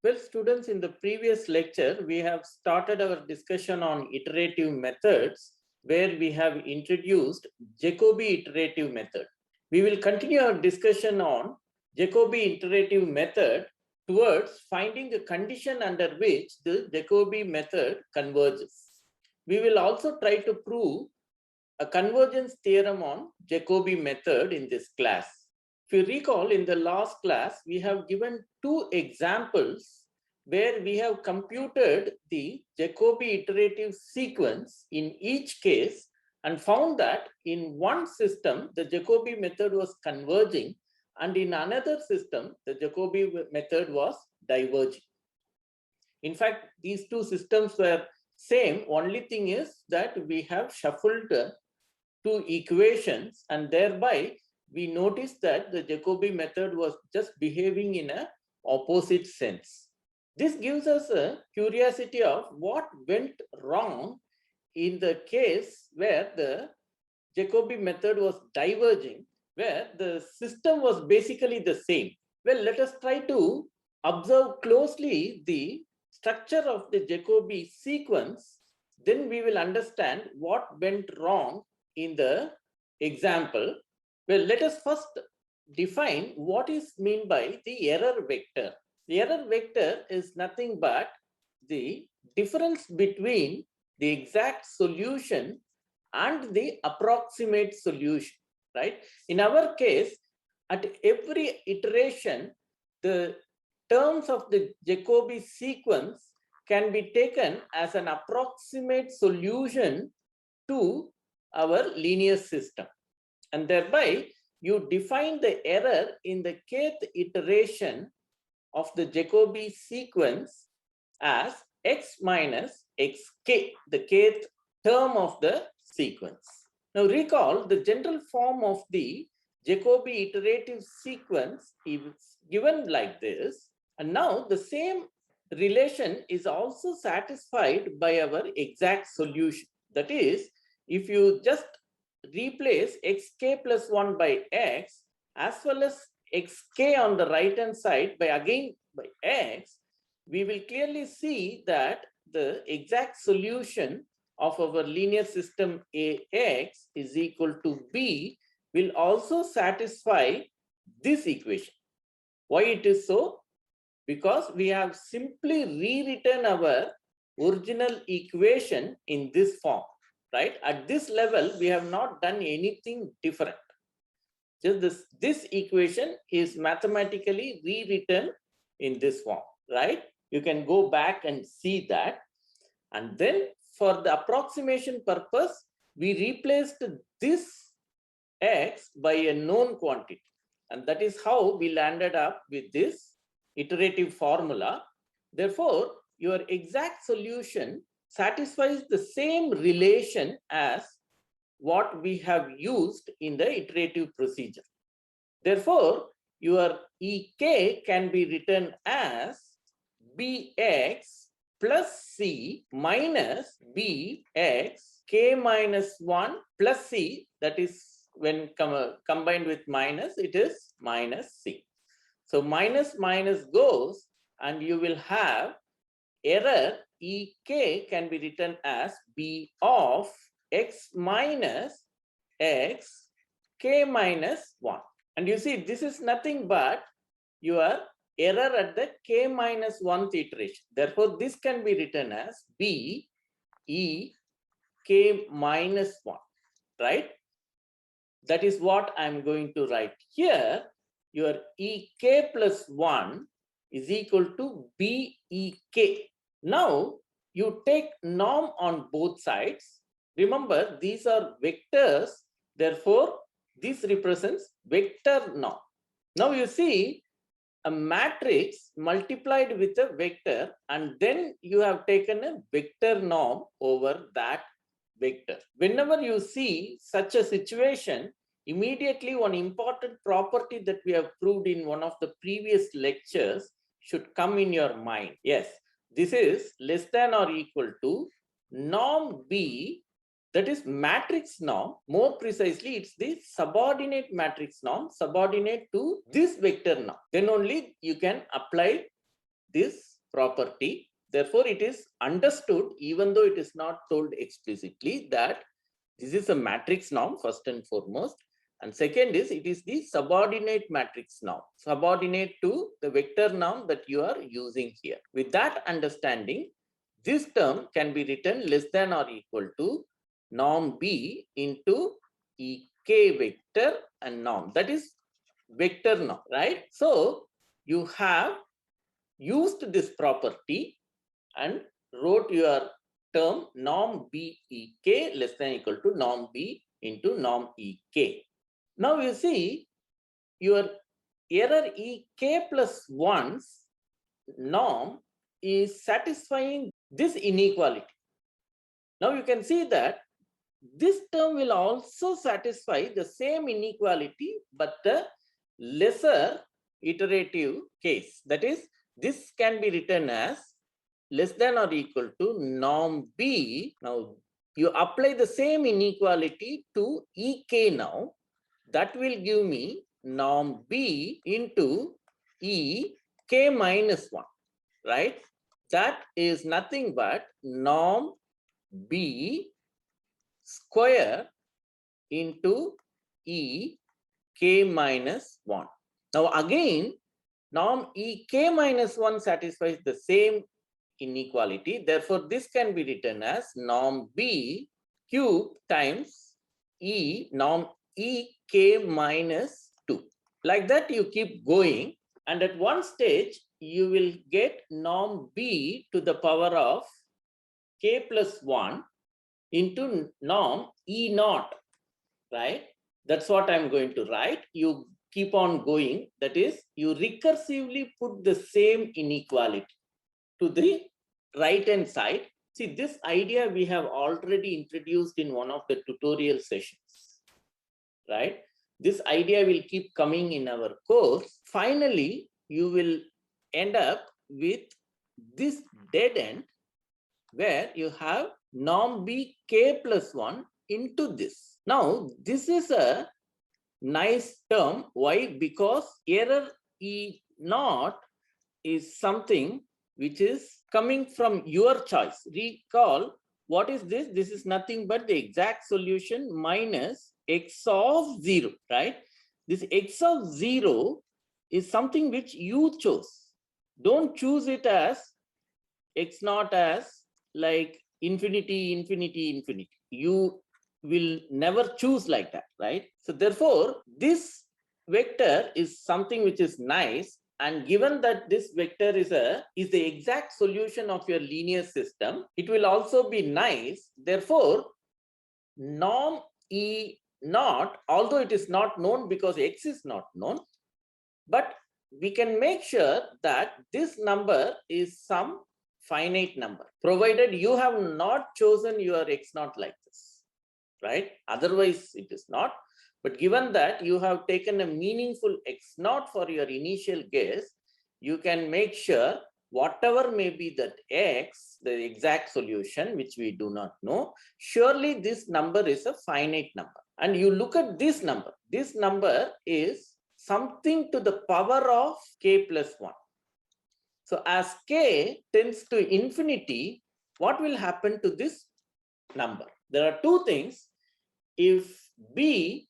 Well, students, in the previous lecture, we have started our discussion on iterative methods, where we have introduced Jacobi iterative method. We will continue our discussion on Jacobi iterative method towards finding a condition under which the Jacobi method converges. We will also try to prove a convergence theorem on Jacobi method in this class. If you recall, in the last class, we have given two examples where we have computed the Jacobi iterative sequence in each case and found that in one system, the Jacobi method was converging, and in another system, the Jacobi method was diverging. In fact, these two systems were same. Only thing is that we have shuffled two equations, and thereby we noticed that the Jacobi method was just behaving in an opposite sense. This gives us a curiosity of what went wrong in the case where the Jacobi method was diverging, where the system was basically the same. Well, let us try to observe closely the structure of the Jacobi sequence. Then we will understand what went wrong in the example. Well, let us first define what is meant by the error vector. The error vector is nothing but the difference between the exact solution and the approximate solution, right? In our case, at every iteration, the terms of the Jacobi sequence can be taken as an approximate solution to our linear system. And thereby, you define the error in the kth iteration of the Jacobi sequence as x minus xk, the kth term of the sequence. Now recall, the general form of the Jacobi iterative sequence is given like this, and now the same relation is also satisfied by our exact solution. That is, if you just replace xk plus 1 by x as well as xk on the right hand side by x, we will clearly see that the exact solution of our linear system Ax is equal to b will also satisfy this equation. Why it is so? Because we have simply rewritten our original equation in this form, right? At this level, we have not done anything different. Just this equation is mathematically rewritten in this form, right? You can go back and see that. And then for the approximation purpose, we replaced this x by a known quantity. And that is how we landed up with this iterative formula. Therefore, your exact solution satisfies the same relation as what we have used in the iterative procedure. Therefore, your Ek can be written as Bx plus C minus Bx k minus 1 plus C, that is when combined with minus, it is minus C. So minus minus goes, and you will have error Ek can be written as B of x minus x k minus 1. And you see, this is nothing but your error at the k minus 1th iteration. Therefore, this can be written as B E k minus 1, right? That is what I'm going to write here. Your Ek plus 1 is equal to Bek. Now, you take norm on both sides. Remember, these are vectors. Therefore, this represents vector norm. Now, you see a matrix multiplied with a vector, and then you have taken a vector norm over that vector. Whenever you see such a situation, immediately one important property that we have proved in one of the previous lectures should come in your mind. Yes, this is less than or equal to norm B, that is matrix norm. More precisely, it's the subordinate matrix norm, subordinate to this vector norm. Then only you can apply this property. Therefore, it is understood, even though it is not told explicitly, that this is a matrix norm first and foremost. And second is, it is the subordinate matrix norm, subordinate to the vector norm that you are using here. With that understanding, this term can be written less than or equal to norm B into Ek vector and norm. That is vector norm, right? So you have used this property and wrote your term norm BEK less than or equal to norm B into norm EK. Now you see your error EK plus 1's norm is satisfying this inequality. Now you can see that this term will also satisfy the same inequality, but the lesser iterative case. That is, this can be written as less than or equal to norm B. Now you apply the same inequality to EK now. That will give me norm B into EK minus 1, right? That is nothing but norm B square into EK minus 1. Now again, norm EK minus 1 satisfies the same inequality. Therefore, this can be written as norm B cube times norm EK minus 2. Like that, you keep going. And at one stage, you will get norm B to the power of K plus 1 into norm E naught, right? That's what I'm going to write. You keep on going. That is, you recursively put the same inequality to the right hand side. See, this idea we have already introduced in one of the tutorial sessions, right? This idea will keep coming in our course. Finally, you will end up with this dead end where you have norm B K plus 1 into this. Now, this is a nice term. Why? Because error E naught is something which is coming from your choice. Recall, what is this? This is nothing but the exact solution minus x of 0, right? This x of 0 is something which you chose. Don't choose it as x naught as like infinity, infinity, infinity. You will never choose like that, right? So therefore, this vector is something which is nice. And given that this vector is the exact solution of your linear system, it will also be nice. Therefore, norm E naught, although it is not known because x is not known, but we can make sure that this number is some finite number, provided you have not chosen your x naught like this, right? Otherwise, it is not. But given that you have taken a meaningful x naught for your initial guess, you can make sure whatever may be that x, the exact solution, which we do not know, surely this number is a finite number. And you look at this number. This number is something to the power of k plus 1. So as k tends to infinity, what will happen to this number? There are two things. If b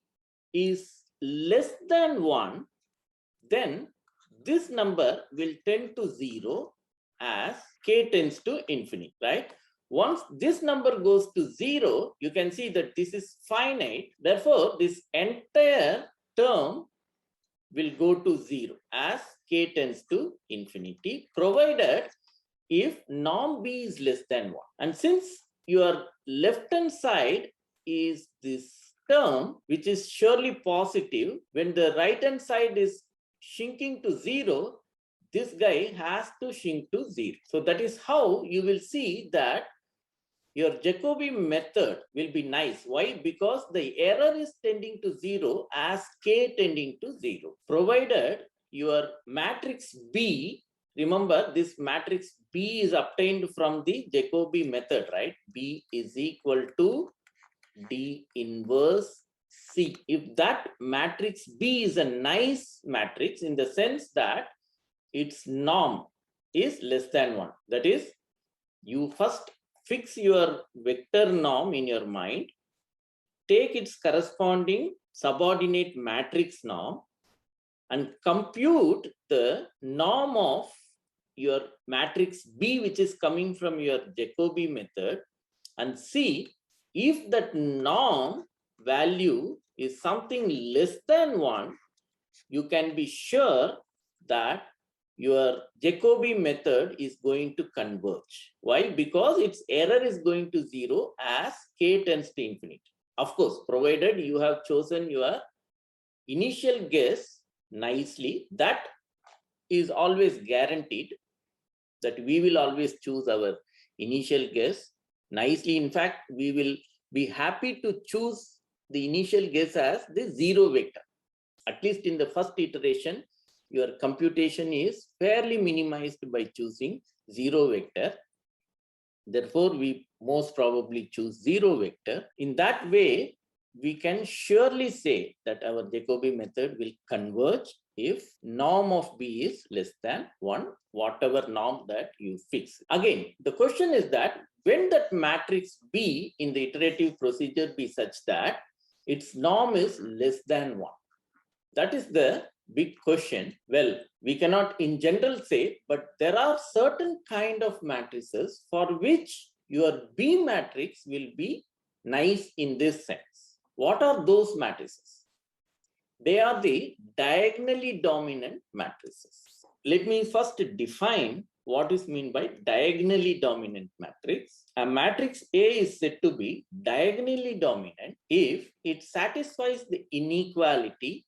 is less than 1, then this number will tend to 0 as k tends to infinity, right? Once this number goes to 0, you can see that this is finite. Therefore, this entire term will go to 0 as k tends to infinity, provided if norm b is less than 1. And since your left hand side is this term, which is surely positive, when the right hand side is shrinking to 0, this guy has to shrink to 0. So that is how you will see that your Jacobi method will be nice. Why? Because the error is tending to 0 as k tending to 0, provided your matrix B, remember this matrix B is obtained from the Jacobi method, right? B is equal to D inverse C. If that matrix B is a nice matrix in the sense that its norm is less than 1. That is, you first fix your vector norm in your mind, take its corresponding subordinate matrix norm, and compute the norm of your matrix B, which is coming from your Jacobi method, and see if that norm value is something less than 1, you can be sure that your Jacobi method is going to converge. Why? Because its error is going to 0 as k tends to infinity. Of course, provided you have chosen your initial guess nicely, that is always guaranteed that we will always choose our initial guess nicely. In fact, we will be happy to choose the initial guess as the 0 vector. At least in the first iteration, your computation is fairly minimized by choosing 0 vector. Therefore, we most probably choose 0 vector. In that way, we can surely say that our Jacobi method will converge if norm of B is less than 1, whatever norm that you fix. Again, the question is that when that matrix B in the iterative procedure be such that its norm is less than 1. That is the big question. Well, we cannot in general say, but there are certain kind of matrices for which your B matrix will be nice in this sense. What are those matrices? They are the diagonally dominant matrices. Let me first define what is meant by diagonally dominant matrix. A matrix A is said to be diagonally dominant if it satisfies the inequality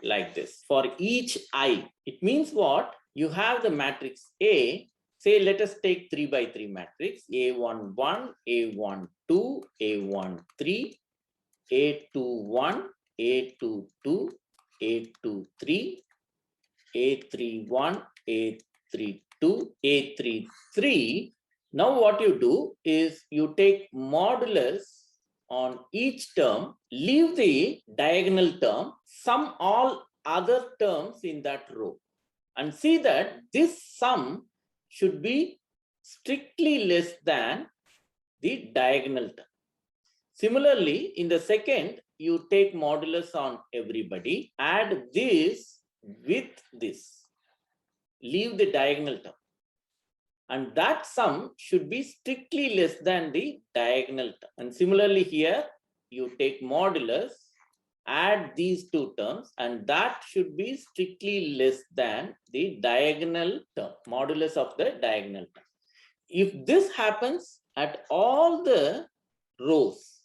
like this. For each I, it means what? You have the matrix A. Say, let us take 3 by 3 matrix, A11, A12, A13, A21, A22, A23, A31, A32, A33. Now what you do is you take modulus on each term, leave the diagonal term, sum all other terms in that row, and see that this sum should be strictly less than the diagonal term. Similarly, in the second, you take modulus on everybody, add this with this, leave the diagonal term, and that sum should be strictly less than the diagonal term. And similarly here, you take modulus, add these two terms, and that should be strictly less than the diagonal term, modulus of the diagonal term. If this happens at all the rows,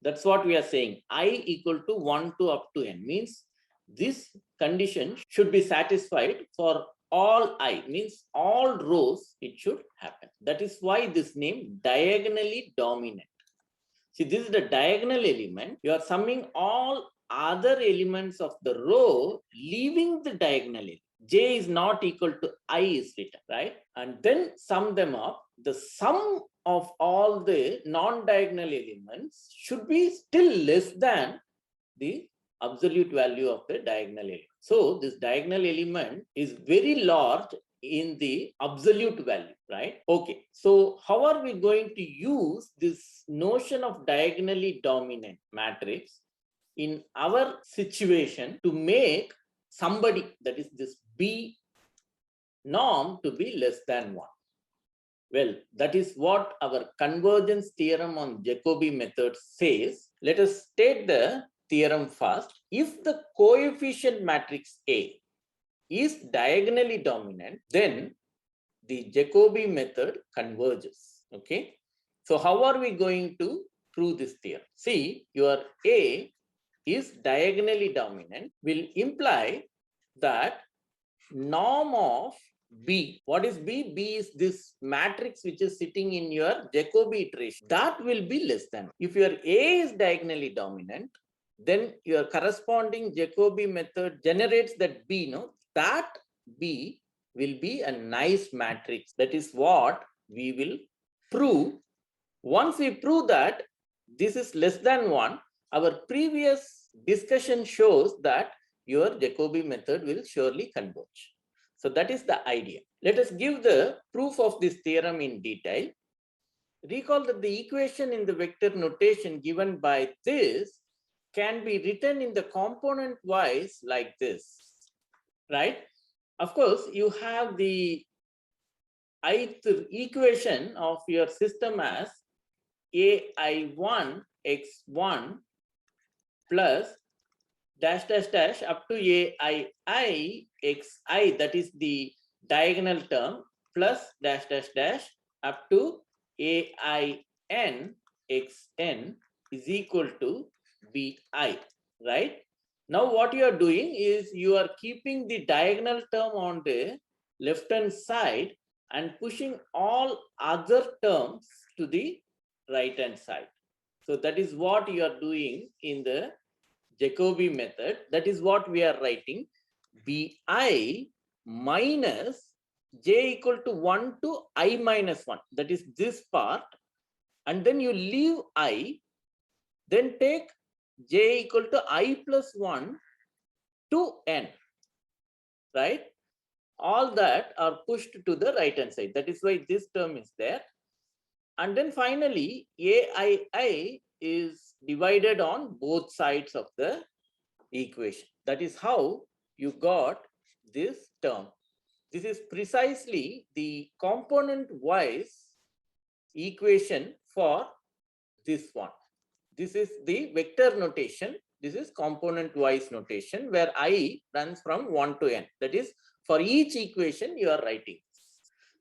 that's what we are saying, I equal to 1 to up to n, means this condition should be satisfied for all I, means all rows it should happen. That is why this name diagonally dominant. See, this is the diagonal element. You are summing all other elements of the row, leaving the diagonal element. J is not equal to I is written, right? And then sum them up. The sum of all the non-diagonal elements should be still less than the absolute value of the diagonal element. So this diagonal element is very large in the absolute value, right? Okay, so how are we going to use this notion of diagonally dominant matrix in our situation to make somebody, that is this B norm, to be less than 1? Well, that is what our convergence theorem on Jacobi method says. Let us state the theorem first. If the coefficient matrix A is diagonally dominant, then the Jacobi method converges. Okay. So how are we going to prove this theorem? See, your A is diagonally dominant will imply that norm of B. What is B? B is this matrix which is sitting in your Jacobi iteration. That will be less than. If your A is diagonally dominant, then your corresponding Jacobi method generates that B, no? That B will be a nice matrix. That is what we will prove. Once we prove that this is less than 1, our previous discussion shows that your Jacobi method will surely converge. So that is the idea. Let us give the proof of this theorem in detail. Recall that the equation in the vector notation given by this can be written in the component wise like this, right? Of course, you have the ith equation of your system as ai1 x1 plus dash dash dash up to ai xi, that is the diagonal term, plus dash dash dash up to ain xn is equal to bi, right? Now what you are doing is you are keeping the diagonal term on the left hand side and pushing all other terms to the right hand side. So that is what you are doing in the Jacobi method. That is what we are writing. Bi minus j equal to 1 to I minus 1. That is this part. And then you leave I. Then take j equal to I plus 1 to n. Right? All that are pushed to the right hand side. That is why this term is there. And then finally, ai is divided on both sides of the equation. That is how you got this term. This is precisely the component wise equation for this one. This is the vector notation. This is component wise notation where I runs from 1 to n. That is, for each equation you are writing.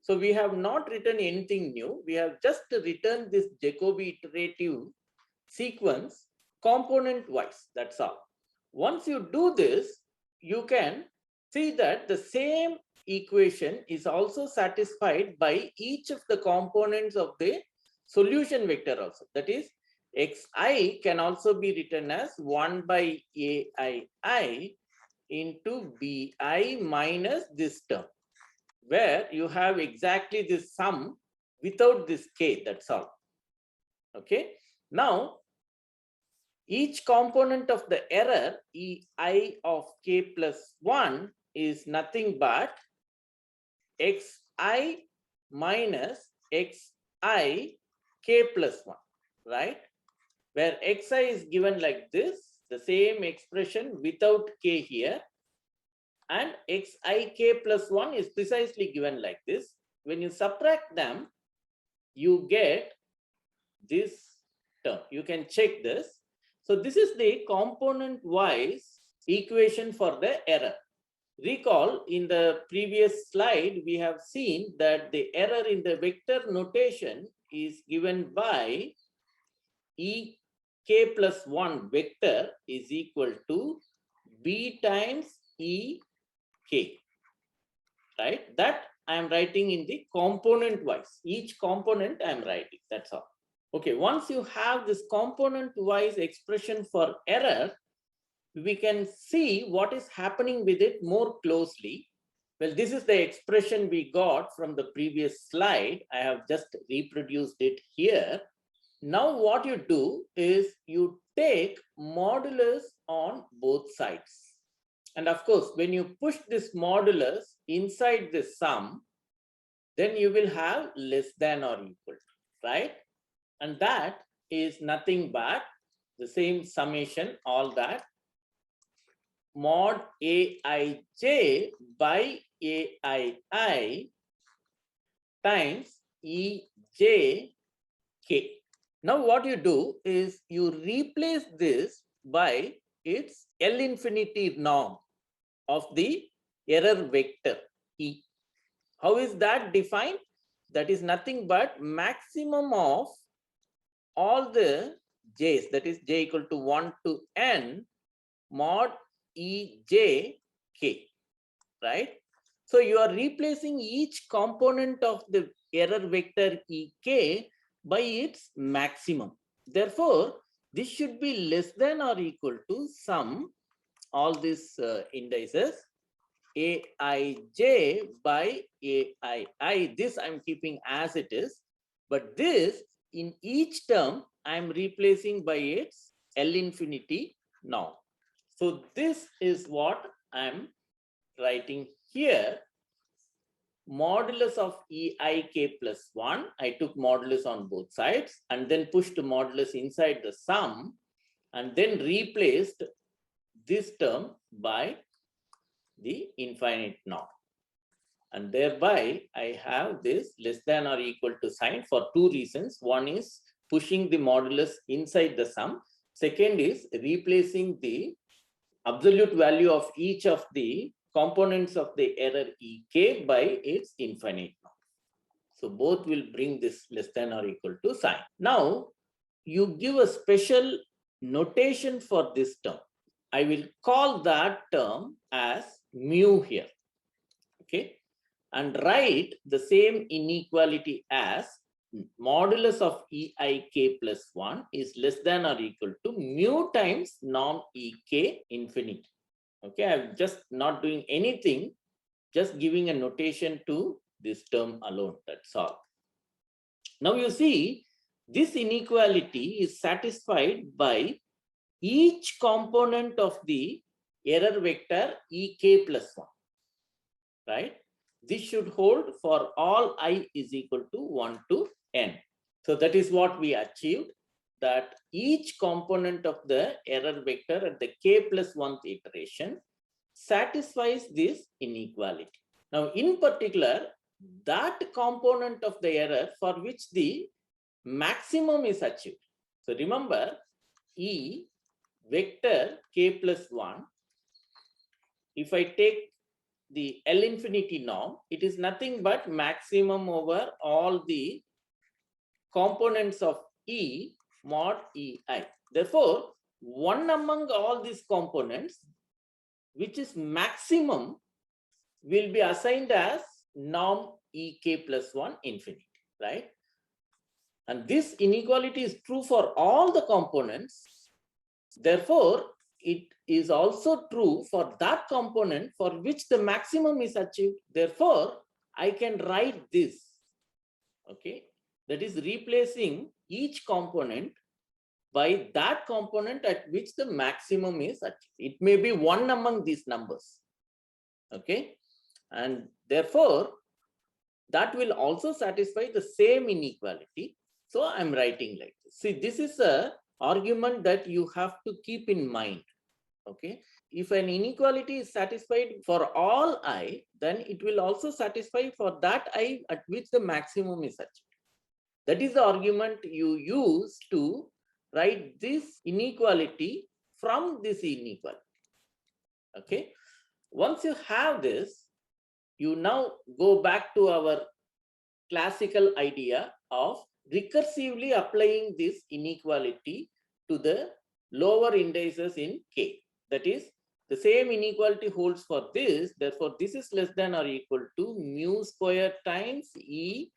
So we have not written anything new. We have just written this Jacobi iterative sequence component wise. That's all. Once you do this, you can see that the same equation is also satisfied by each of the components of the solution vector also. That is, xi can also be written as 1 by aii into bi minus this term, where you have exactly this sum without this k, that's all. Okay. Now, each component of the error ei of k plus 1 is nothing but xi minus xi k plus 1, right? Where xi is given like this, the same expression without k here, and xik plus 1 is precisely given like this. When you subtract them, you get this term. You can check this. So this is the component wise equation for the error. Recall, in the previous slide, we have seen that the error in the vector notation is given by ek plus 1 vector is equal to b times ek, right? That I am writing in the component wise. Each component I am writing, that's all. Okay, once you have this component wise expression for error, we can see what is happening with it more closely. Well, this is the expression we got from the previous slide. I have just reproduced it here. Now what you do is you take modulus on both sides. And of course, when you push this modulus inside this sum, then you will have less than or equal to, right? And that is nothing but the same summation, all that, mod aij by aii times ejk. Now what you do is you replace this by its L infinity norm of the error vector E. How is that defined? That is nothing but maximum of all the j's, that is j equal to 1 to n mod ejk, right? So you are replacing each component of the error vector ek by its maximum. Therefore, this should be less than or equal to sum all these indices aij by aii. This I'm keeping as it is, but this in each term I'm replacing by its L infinity norm. So this is what I'm writing here. modulus of EIK plus 1. I took modulus on both sides and then pushed modulus inside the sum and then replaced this term by the infinite norm. And thereby I have this less than or equal to sign for two reasons. One is pushing the modulus inside the sum. Second is replacing the absolute value of each of the components of the error EK by its infinite norm. So both will bring this less than or equal to sign. Now you give a special notation for this term. I will call that term as mu here. Okay. And write the same inequality as modulus of EIK plus 1 is less than or equal to mu times norm EK infinity. Okay, I'm just not doing anything, just giving a notation to this term alone, that's all. Now you see, this inequality is satisfied by each component of the error vector EK plus 1, right? This should hold for all I is equal to 1 to n. So that is what we achieved, that each component of the error vector at the k plus 1th iteration satisfies this inequality. Now, in particular, that component of the error for which the maximum is achieved. So remember, E vector k plus 1, if I take the L infinity norm, it is nothing but maximum over all the components of E mod EI. Therefore, one among all these components, which is maximum, will be assigned as norm EK plus 1 infinity, right? And this inequality is true for all the components. Therefore, it is also true for that component for which the maximum is achieved. Therefore, I can write this, okay? That is replacing each component by that component at which the maximum is achieved. It may be one among these numbers, okay? And therefore, that will also satisfy the same inequality. So I'm writing like this. See, this is an argument that you have to keep in mind. Okay, if an inequality is satisfied for all I, then it will also satisfy for that I at which the maximum is achieved. That is the argument you use to write this inequality from this inequality. Okay, once you have this, you now go back to our classical idea of recursively applying this inequality to the lower indices in K. That is, the same inequality holds for this. Therefore, this is less than or equal to mu square times E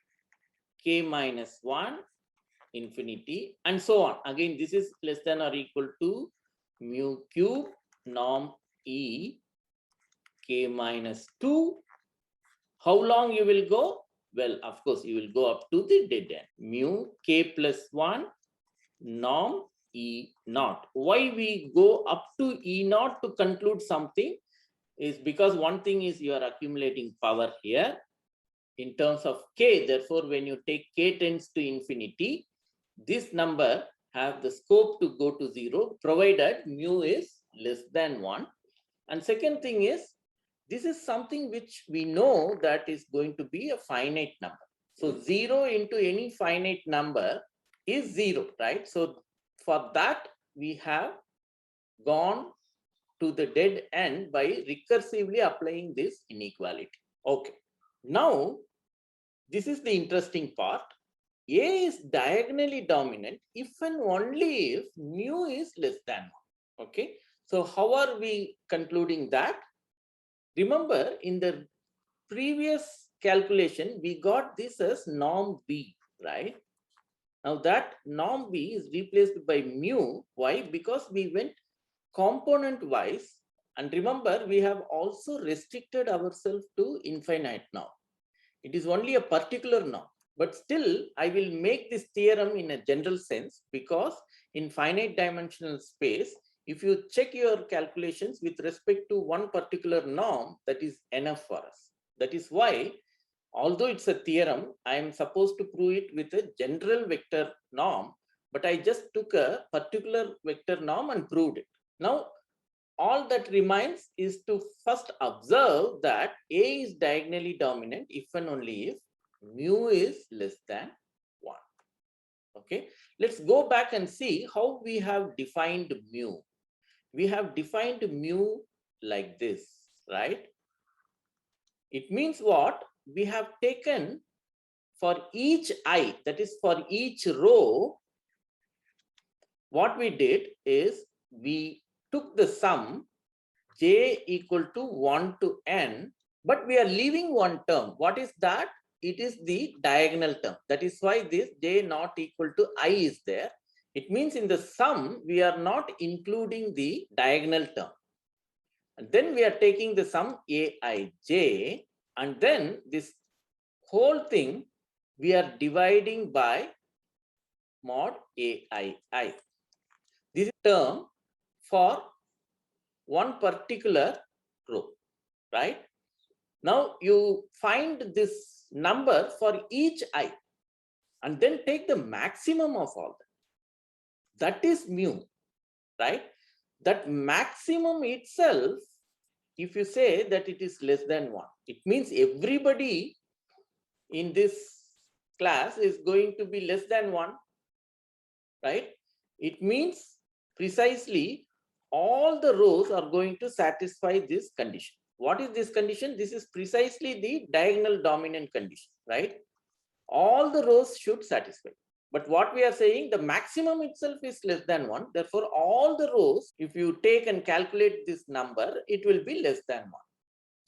K minus 1 infinity and so on. Again, this is less than or equal to mu cube norm E K minus 2. How long you will go? Well, of course, you will go up to the dead end. Mu K plus 1 norm E naught. Why we go up to E naught to conclude something is because one thing is you are accumulating power here in terms of K. Therefore, when you take K tends to infinity, this number have the scope to go to 0 provided mu is less than 1. And second thing is, this is something which we know that is going to be a finite number. So 0 into any finite number is 0, right? So for that, we have gone to the dead end by recursively applying this inequality. Okay. Now, this is the interesting part. A is diagonally dominant if and only if mu is less than 1. Okay. So how are we concluding that? Remember, in the previous calculation, we got this as norm B, right? Now that norm B is replaced by mu. Why? Because we went component wise. And remember, we have also restricted ourselves to infinite norm. It is only a particular norm. But still, I will make this theorem in a general sense because in finite dimensional space, if you check your calculations with respect to one particular norm, that is enough for us. That is why Although it's a theorem, I am supposed to prove it with a general vector norm, but I just took a particular vector norm and proved it. Now, all that remains is to first observe that A is diagonally dominant if and only if mu is less than 1. Okay, let's go back and see how we have defined mu. We have defined mu like this, right? It means what? We have taken for each I, that is for each row, what we did is we took the sum j equal to 1 to n, but we are leaving one term. What is that? It is the diagonal term. That is why this j not equal to I is there. It means in the sum, we are not including the diagonal term. And then we are taking the sum aij, and then this whole thing we are dividing by mod aii. This is term for one particular row, right? Now you find this number for each I and then take the maximum of all that. That is mu, right? That maximum itself, if you say that it is less than 1, it means everybody in this class is going to be less than 1, right? It means precisely all the rows are going to satisfy this condition. What is this condition? This is precisely the diagonal dominant condition, right? All the rows should satisfy. But what we are saying, the maximum itself is less than 1. Therefore, all the rows, if you take and calculate this number, it will be less than 1.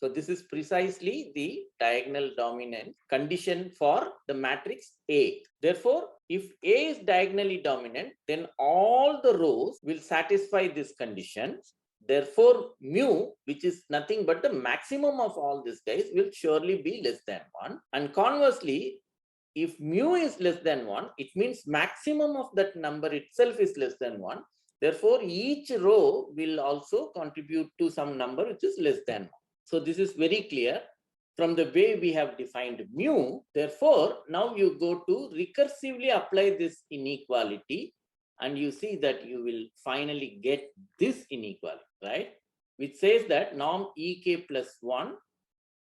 So this is precisely the diagonal dominant condition for the matrix A. Therefore, if A is diagonally dominant, then all the rows will satisfy this condition. Therefore, mu, which is nothing but the maximum of all these guys, will surely be less than 1. And conversely, if mu is less than 1, it means maximum of that number itself is less than 1. Therefore, each row will also contribute to some number which is less than 1. So this is very clear from the way we have defined mu. Therefore, now you go to recursively apply this inequality and you see that you will finally get this inequality, right? Which says that norm ek plus 1,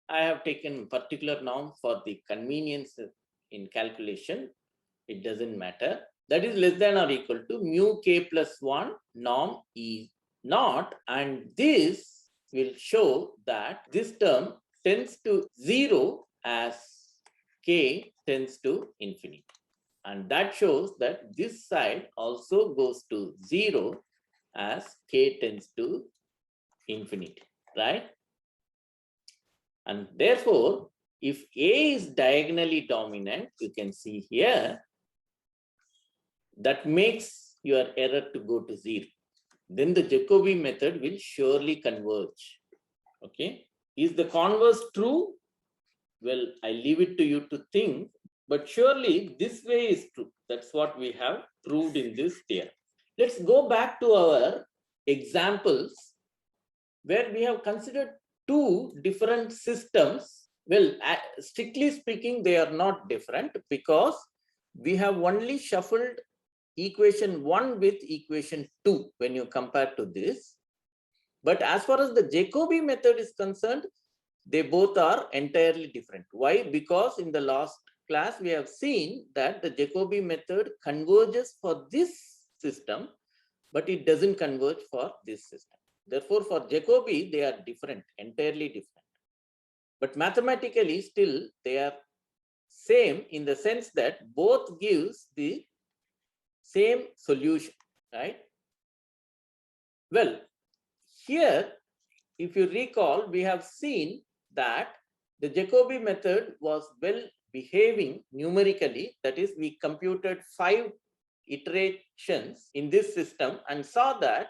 I have taken particular norm for the convenience in calculation, it doesn't matter. That is less than or equal to mu k plus 1 norm E naught, and this will show that this term tends to 0 as k tends to infinity. And that shows that this side also goes to 0 as k tends to infinity, right? And therefore, if A is diagonally dominant, you can see here, that makes your error to go to 0. Then the Jacobi method will surely converge. Okay. Is the converse true? Well, I leave it to you to think, but surely this way is true. That's what we have proved in this theorem. Let's go back to our examples where we have considered two different systems. Well, strictly speaking, they are not different because we have only shuffled equation 1 with equation 2 when you compare to this. But as far as the Jacobi method is concerned, they both are entirely different. Why? Because in the last class, we have seen that the Jacobi method converges for this system, but it doesn't converge for this system. Therefore, for Jacobi, they are different, entirely different. But mathematically, still, they are same in the sense that both gives the same solution, right? Well, here, if you recall, we have seen that the Jacobi method was well behaving numerically. That is, we computed 5 iterations in this system and saw that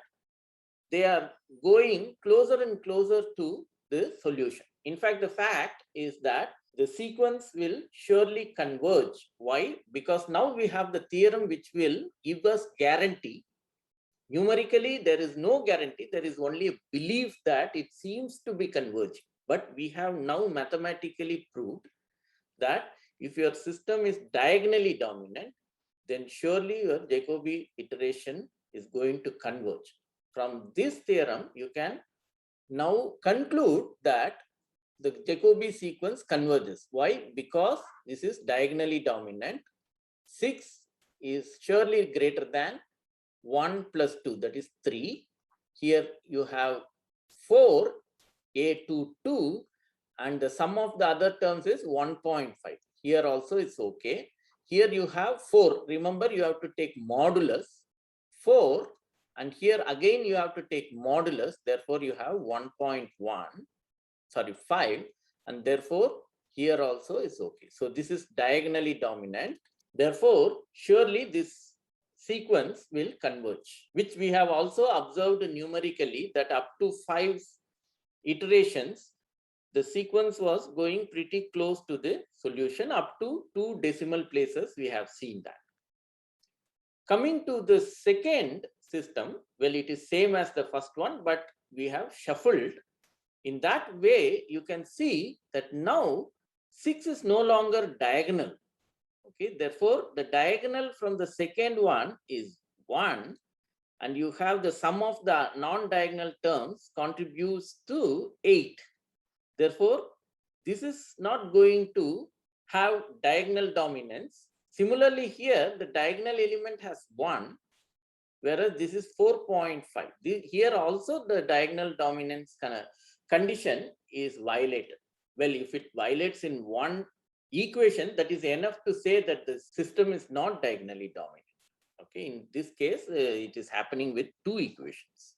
they are going closer and closer to the solution. In fact, the fact is that the sequence will surely converge. Why? Because now we have the theorem which will give us guarantee. Numerically, there is no guarantee. There is only a belief that it seems to be converging. But we have now mathematically proved that if your system is diagonally dominant, then surely your Jacobi iteration is going to converge. From this theorem, you can now conclude that the Jacobi sequence converges. Why? Because this is diagonally dominant. 6 is surely greater than 1 plus 2, that is 3. Here you have 4, a2, 2, and the sum of the other terms is 1.5. Here also it's okay. Here you have 4. Remember, you have to take modulus 4, and here again you have to take modulus. Therefore, you have 5, and therefore here also is okay. So this is diagonally dominant. Therefore, surely this sequence will converge, which we have also observed numerically that up to 5 iterations, the sequence was going pretty close to the solution. Up to 2 decimal places, we have seen that. Coming to the second system, well, it is same as the first one, but we have shuffled. In that way, you can see that now 6 is no longer diagonal. Okay, therefore, the diagonal from the second one is 1, and you have the sum of the non-diagonal terms contributes to 8. Therefore, this is not going to have diagonal dominance. Similarly, here the diagonal element has 1, whereas this is 4.5. Here also the diagonal dominance condition is violated. Well, if it violates in one equation, that is enough to say that the system is not diagonally dominant. Okay, in this case, it is happening with 2 equations.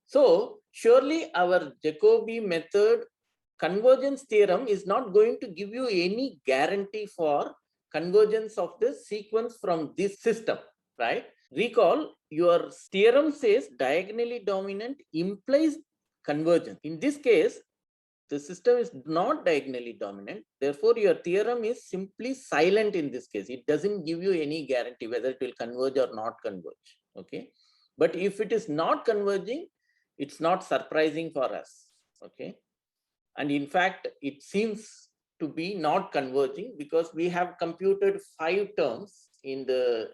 So surely our Jacobi method convergence theorem is not going to give you any guarantee for convergence of the sequence from this system, right? Recall, your theorem says diagonally dominant implies convergence. In this case, the system is not diagonally dominant. Therefore, your theorem is simply silent in this case. It doesn't give you any guarantee whether it will converge or not converge. Okay. But if it is not converging, it's not surprising for us. Okay. And in fact, it seems to be not converging because we have computed 5 terms in the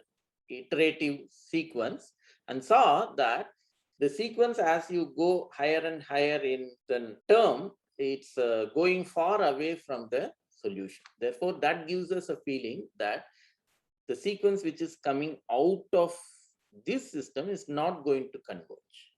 iterative sequence and saw that the sequence, as you go higher and higher in the term, it's going far away from the solution. Therefore, that gives us a feeling that the sequence which is coming out of this system is not going to converge.